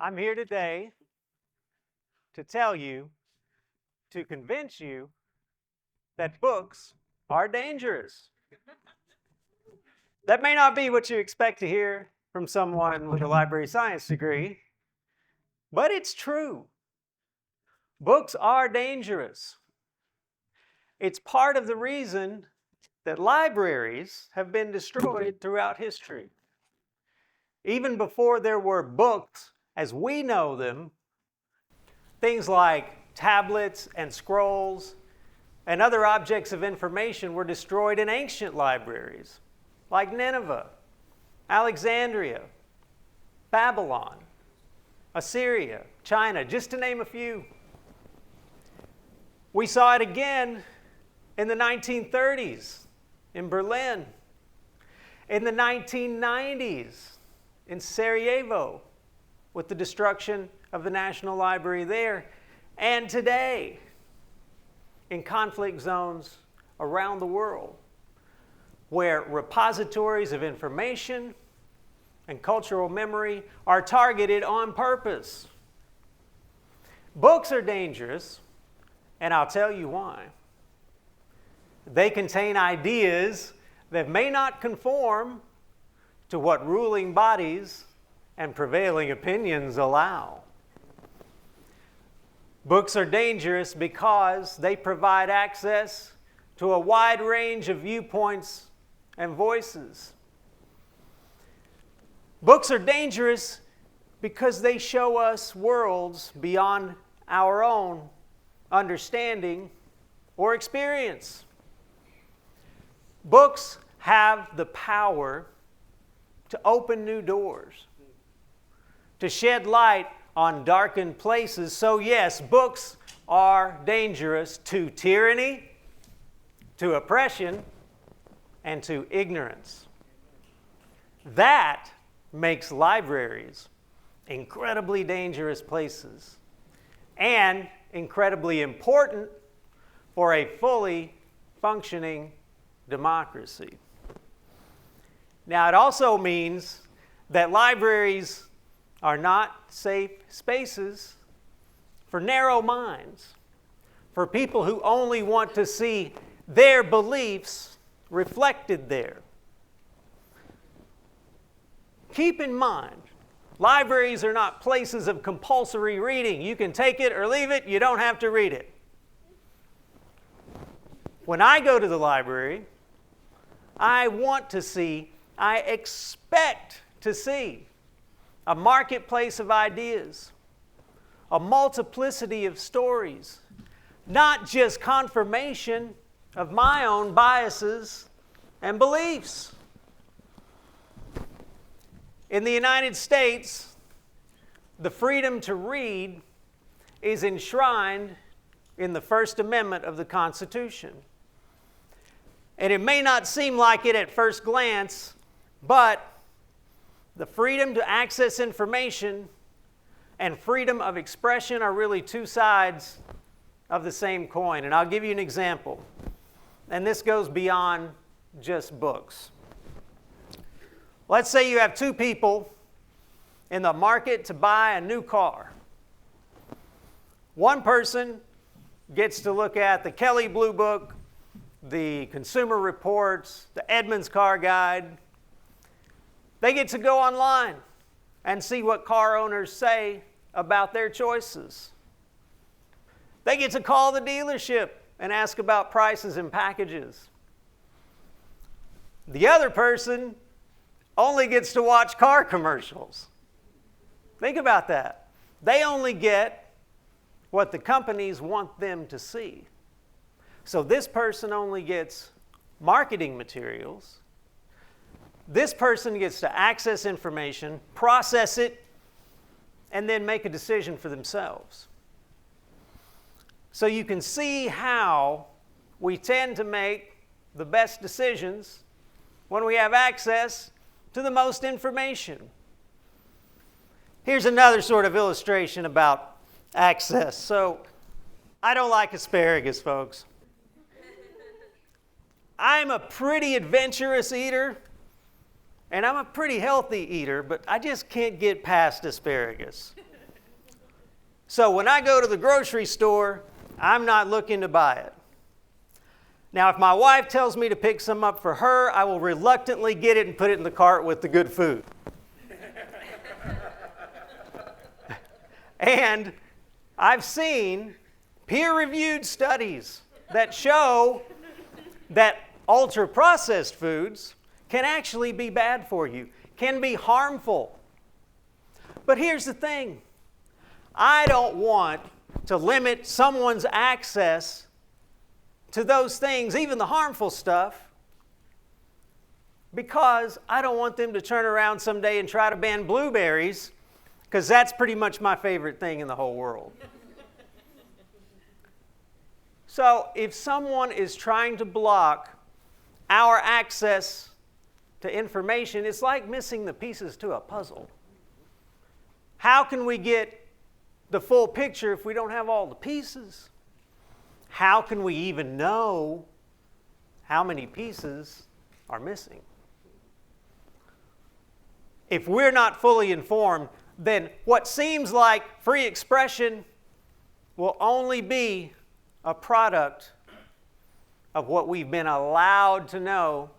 I'm here today to tell you, to convince you that books are dangerous. That may not be what you expect to hear from someone with a library science degree, but it's true. Books are dangerous. It's part of the reason that libraries have been destroyed throughout history. Even before there were books as we know them, things like tablets and scrolls and other objects of information were destroyed in ancient libraries like Nineveh, Alexandria, Babylon, Assyria, China, just to name a few. We saw it again in the 1930s in Berlin, in the 1990s in Sarajevo with the destruction of the National Library there, and today in conflict zones around the world where repositories of information and cultural memory are targeted on purpose. Books are dangerous, and I'll tell you why. They contain ideas that may not conform to what ruling bodies and prevailing opinions allow. Books are dangerous because they provide access to a wide range of viewpoints and voices. Books are dangerous because they show us worlds beyond our own understanding or experience. Books have the power to open new doors, to shed light on darkened places. So yes, books are dangerous to tyranny, to oppression, and to ignorance. That makes libraries incredibly dangerous places and incredibly important for a fully functioning democracy. Now, it also means that libraries are not safe spaces for narrow minds, for people who only want to see their beliefs reflected there. Keep in mind, libraries are not places of compulsory reading. You can take it or leave it, you don't have to read it. When I go to the library, I want to see, I expect to see a marketplace of ideas, a multiplicity of stories, not just confirmation of my own biases and beliefs. In the United States, the freedom to read is enshrined in the First Amendment of the Constitution. And it may not seem like it at first glance, but the freedom to access information and freedom of expression are really two sides of the same coin. And I'll give you an example. And this goes beyond just books. Let's say you have two people in the market to buy a new car. One person gets to look at the Kelley Blue Book, the Consumer Reports, the Edmunds Car Guide. They get to go online and see what car owners say about their choices. They get to call the dealership and ask about prices and packages. The other person only gets to watch car commercials. Think about that. They only get what the companies want them to see. So this person only gets marketing materials. This person gets to access information, process it, and then make a decision for themselves. So you can see how we tend to make the best decisions when we have access to the most information. Here's another sort of illustration about access. So I don't like asparagus, folks. I'm a pretty adventurous eater, and I'm a pretty healthy eater, but I just can't get past asparagus. So when I go to the grocery store, I'm not looking to buy it. Now, if my wife tells me to pick some up for her, I will reluctantly get it and put it in the cart with the good food. And I've seen peer-reviewed studies that show that ultra-processed foods can actually be bad for you, can be harmful. But here's the thing. I don't want to limit someone's access to those things, even the harmful stuff, because I don't want them to turn around someday and try to ban blueberries, because that's pretty much my favorite thing in the whole world. So if someone is trying to block our access to information, it's like missing the pieces to a puzzle. How can we get the full picture if we don't have all the pieces? How can we even know how many pieces are missing? If we're not fully informed, then what seems like free expression will only be a product of what we've been allowed to know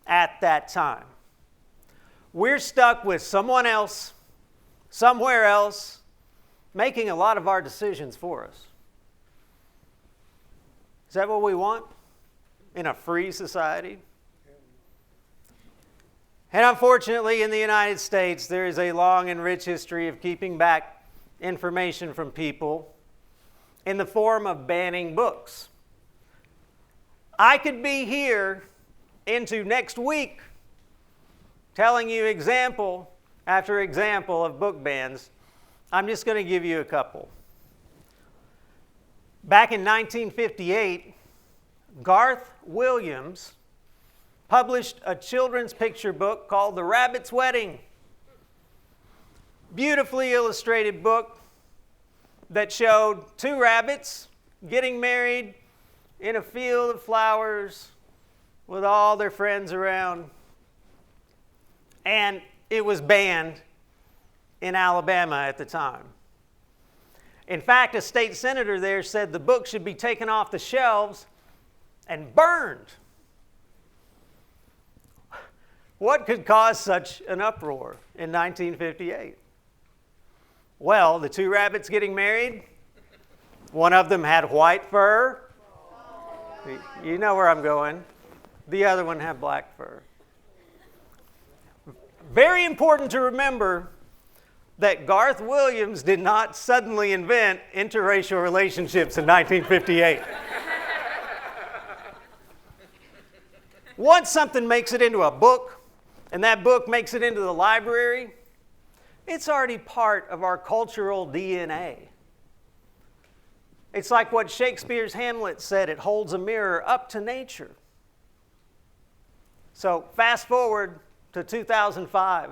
at that time. We're stuck with someone else, somewhere else, making a lot of our decisions for us. Is that what we want in a free society? And unfortunately, in the United States, there is a long and rich history of keeping back information from people in the form of banning books. I could be here into next week telling you example after example of book bans. I'm just going to give you a couple. Back in 1958, Garth Williams published a children's picture book called The Rabbit's Wedding. Beautifully illustrated book that showed two rabbits getting married in a field of flowers with all their friends around. And it was banned in Alabama at the time. In fact, a state senator there said the book should be taken off the shelves and burned. What could cause such an uproar in 1958? Well, the two rabbits getting married, one of them had white fur. You know where I'm going. The other one had black fur. Very important to remember that Garth Williams did not suddenly invent interracial relationships in 1958. Once something makes it into a book, and that book makes it into the library, it's already part of our cultural DNA. It's like what Shakespeare's Hamlet said, it holds a mirror up to nature. So fast forward to 2005.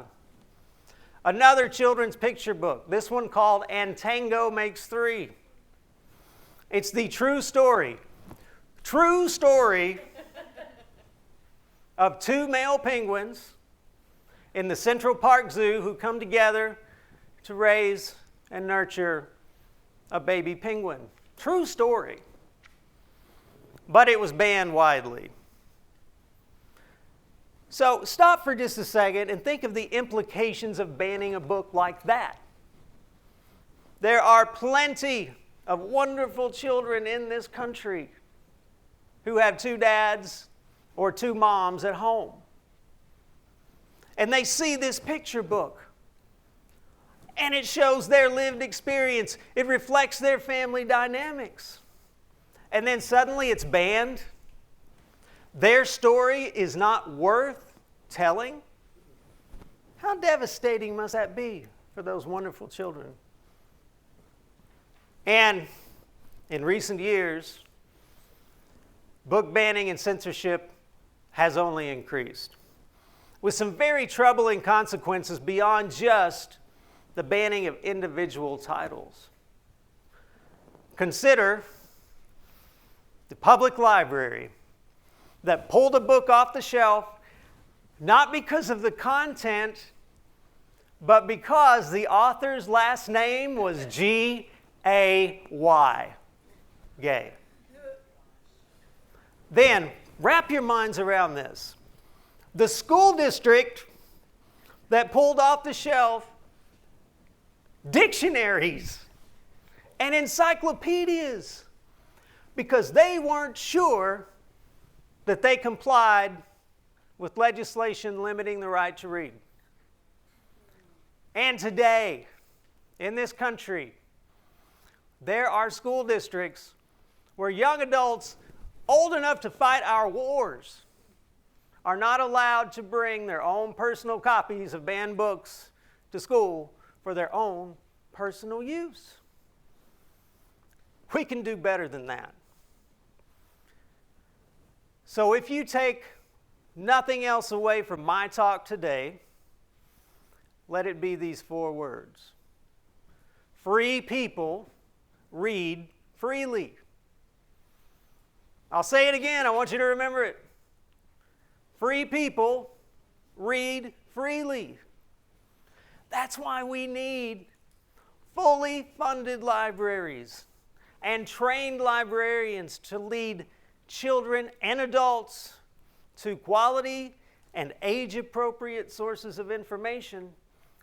Another children's picture book, this one called And Tango Makes Three. It's the true story of two male penguins in the Central Park Zoo who come together to raise and nurture a baby penguin. True story. But it was banned widely. So stop for just a second and think of the implications of banning a book like that. There are plenty of wonderful children in this country who have two dads or two moms at home. And they see this picture book. And it shows their lived experience. It reflects their family dynamics. And then suddenly it's banned. Their story is not worth telling. How devastating must that be for those wonderful children? And in recent years, book banning and censorship has only increased, with some very troubling consequences beyond just the banning of individual titles. Consider the public library that pulled a book off the shelf, not because of the content, but because the author's last name was G. A-Y. Gay. Then, wrap your minds around this. The school district that pulled off the shelf dictionaries and encyclopedias because they weren't sure that they complied with legislation limiting the right to read. And today, in this country, there are school districts where young adults old enough to fight our wars are not allowed to bring their own personal copies of banned books to school for their own personal use. We can do better than that. So if you take nothing else away from my talk today, let it be these 4 words. Free people read freely. I'll say it again. I want you to remember it. Free people read freely. That's why we need fully funded libraries and trained librarians to lead children and adults to quality and age-appropriate sources of information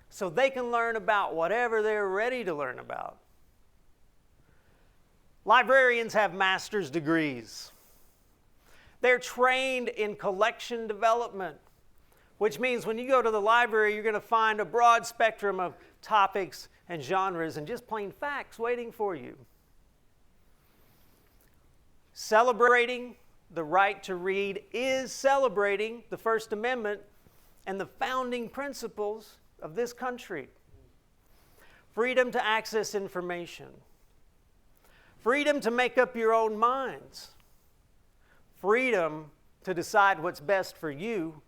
so they can learn about whatever they're ready to learn about. Librarians have master's degrees. They're trained in collection development, which means when you go to the library, you're going to find a broad spectrum of topics and genres and just plain facts waiting for you. Celebrating the right to read is celebrating the First Amendment and the founding principles of this country. Freedom to access information. Freedom to make up your own minds. Freedom to decide what's best for you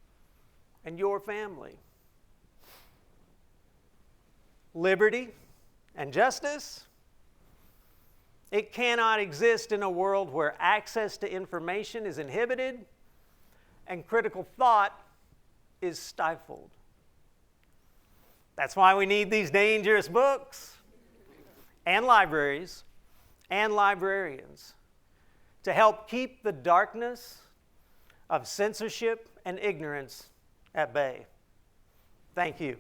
and your family. Liberty and justice. It cannot exist in a world where access to information is inhibited and critical thought is stifled. That's why we need these dangerous books and libraries and librarians to help keep the darkness of censorship and ignorance at bay. Thank you.